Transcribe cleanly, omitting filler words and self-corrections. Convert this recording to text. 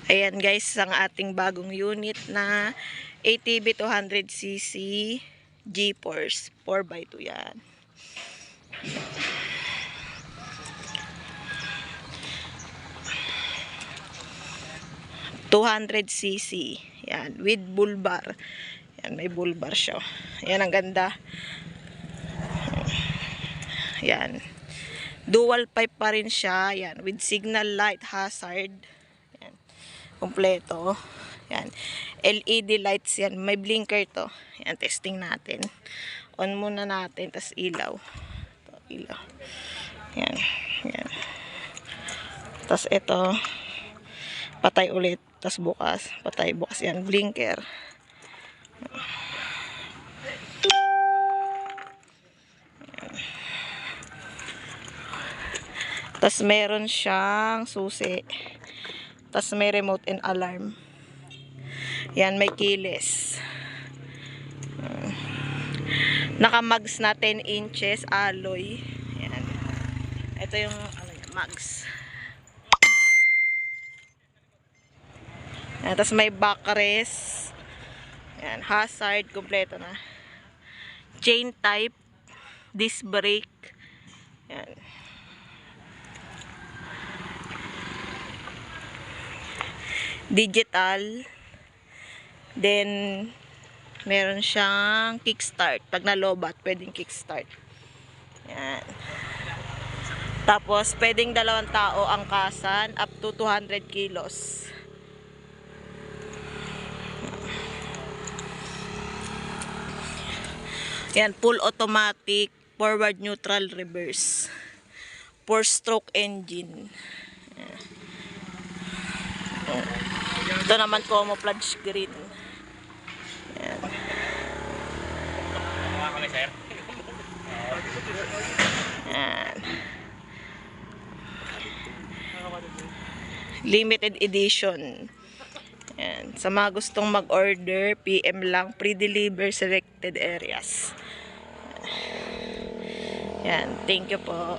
Ayan guys, ang ating bagong unit na ATV 200cc G-Force 4x2 yan. $200cc yan, with bull bar. Yan, may bull bar siya. Yan, ang ganda. Yan, dual pipe pa rin siya. Yan, with signal light, hazard. Yan, kompleto. Yan, LED lights yan, may blinker to. Yan, testing natin. On muna natin, tas ilaw. Ito, ilaw. Yan, yan. Tas ito, patay ulit. Tas bukas, patay bukas. Yan, blinker. Yan. Tas meron siyang susi. Tas may remote and alarm. Yan, may keyless. Naka-mags na 10 inches alloy. Yan. Ito yung ano yan, mags. Yan, tapos may backrest. Yan, hazard, kompleto na. Chain type, disc brake. Yan. Digital. Then meron siyang kickstart. Pag nalobat, pwedeng kickstart. Yan. Tapos pwedeng 2 tao ang kasan, up to 200 kilos. Yan, full automatic, forward, neutral, reverse. 4-stroke engine. Yan. Ito naman camouflage green. Yan. Yan. Limited edition. Yan. Sa mga gustong mag-order, PM lang, pre-deliver selected areas. Yan. Thank you po.